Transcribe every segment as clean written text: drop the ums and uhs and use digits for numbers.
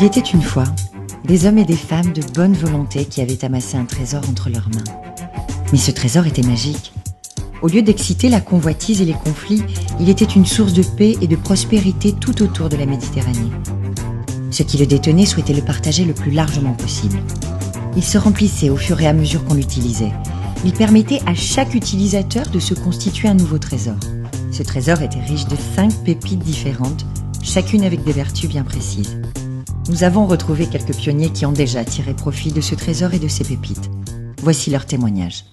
Il était une fois des hommes et des femmes de bonne volonté qui avaient amassé un trésor entre leurs mains. Mais ce trésor était magique. Au lieu d'exciter la convoitise et les conflits, il était une source de paix et de prospérité tout autour de la Méditerranée. Ceux qui le détenaient souhaitaient le partager le plus largement possible. Il se remplissait au fur et à mesure qu'on l'utilisait. Il permettait à chaque utilisateur de se constituer un nouveau trésor. Ce trésor était riche de 5 pépites différentes, chacune avec des vertus bien précises. Nous avons retrouvé quelques pionniers qui ont déjà tiré profit de ce trésor et de ces pépites. Voici leur témoignage.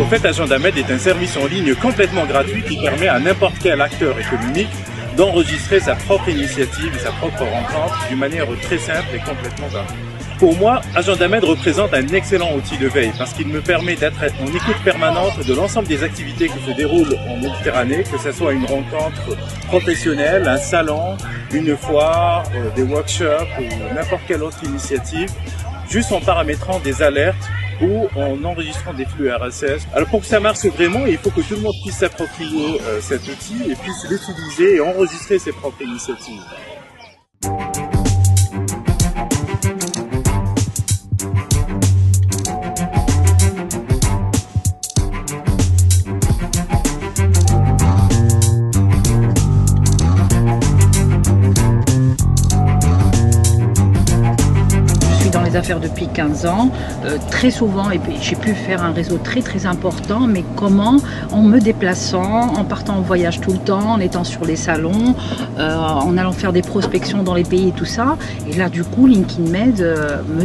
En fait, Agendamed est un service en ligne complètement gratuit qui permet à n'importe quel acteur économique d'enregistrer sa propre initiative et sa propre rencontre d'une manière très simple et complètement gratuite. Pour moi, Agendamed représente un excellent outil de veille parce qu'il me permet d'être en écoute permanente de l'ensemble des activités qui se déroulent en Méditerranée, que ce soit une rencontre professionnelle, un salon, une foire, des workshops ou n'importe quelle autre initiative, juste en paramétrant des alertes ou en enregistrant des flux RSS. Alors pour que ça marche vraiment, il faut que tout le monde puisse s'approprier cet outil et puisse l'utiliser et enregistrer ses propres initiatives. Affaires depuis 15 ans, très souvent, et puis j'ai pu faire un réseau très important, mais comment? En me déplaçant, en partant en voyage tout le temps, en étant sur les salons, en allant faire des prospections dans les pays et tout ça. Et là du coup, LinkedIn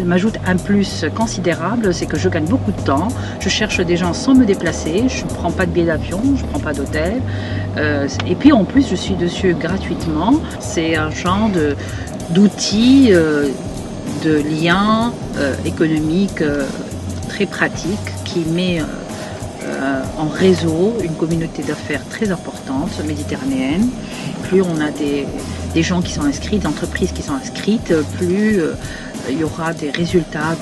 m'ajoute un plus considérable, c'est que je gagne beaucoup de temps, je cherche des gens sans me déplacer, je ne prends pas de billet d'avion, je ne prends pas d'hôtel, et puis en plus je suis dessus gratuitement. C'est un genre d'outils, de liens économiques très pratiques qui met en réseau une communauté d'affaires très importante méditerranéenne. Plus on a des gens qui sont inscrits, des entreprises qui sont inscrites, plus il y aura des résultats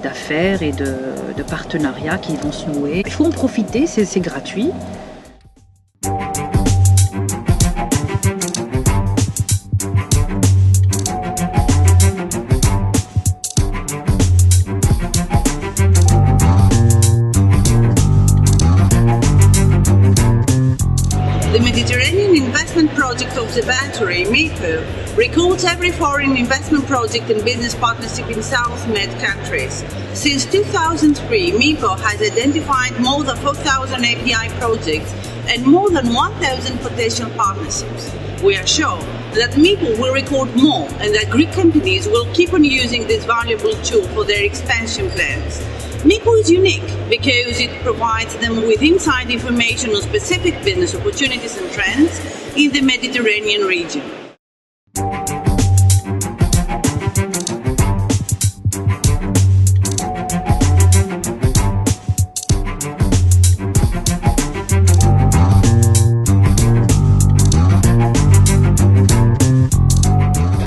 d'affaires et de partenariats qui vont se nouer. Il faut en profiter, c'est gratuit. The Mediterranean Investment Project Observatory, MEPO, records every foreign investment project and business partnership in South Med countries. Since 2003, MEPO has identified more than 4,000 API projects and more than 1,000 potential partnerships. We are sure that MEPO will record more and that Greek companies will keep on using this valuable tool for their expansion plans. MEPO is unique because it provides them with inside information on specific business opportunities and trends in the Mediterranean region.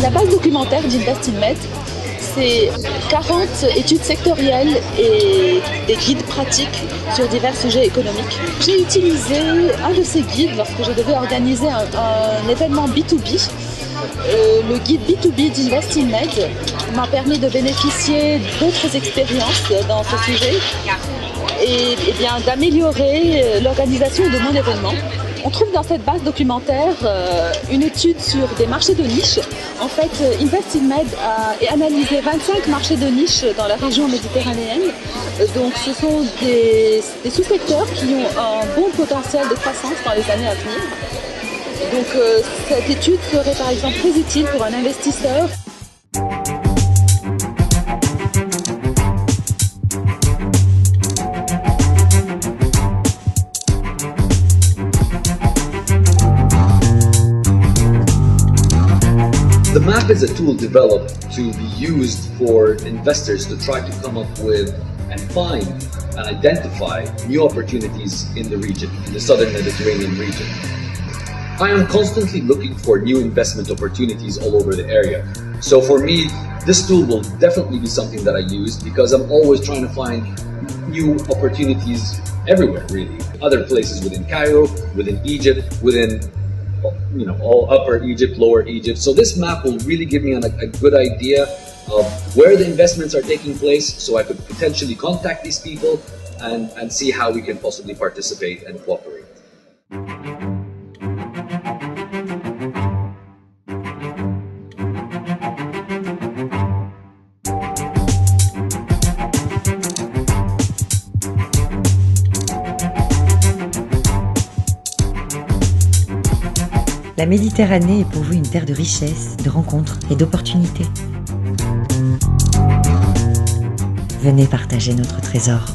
La base documentaire d'Investinmed, c'est 40 études sectorielles et des guides pratiques sur divers sujets économiques. J'ai utilisé un de ces guides lorsque je devais organiser un événement B2B. Le guide B2B d'Investinmed m'a permis de bénéficier d'autres expériences dans ce sujet et bien d'améliorer l'organisation de mon événement. On trouve dans cette base documentaire une étude sur des marchés de niche. En fait, Investinmed a analysé 25 marchés de niche dans la région méditerranéenne. Donc ce sont des sous-secteurs qui ont un bon potentiel de croissance dans les années à venir. Donc cette étude serait par exemple très utile pour un investisseur. The map is a tool developed to be used for investors to try to come up with and find and identify new opportunities in the region, in the southern Mediterranean region. I am constantly looking for new investment opportunities all over the area. So for me, This tool will definitely be something that I use because I'm always trying to find new opportunities everywhere, really. Other places within Cairo, within Egypt, within all Upper Egypt, Lower Egypt. So this map will really give me a good idea of where the investments are taking place, so I could potentially contact these people and see how we can possibly participate and cooperate. La Méditerranée est pour vous une terre de richesse, de rencontres et d'opportunités. Venez partager notre trésor.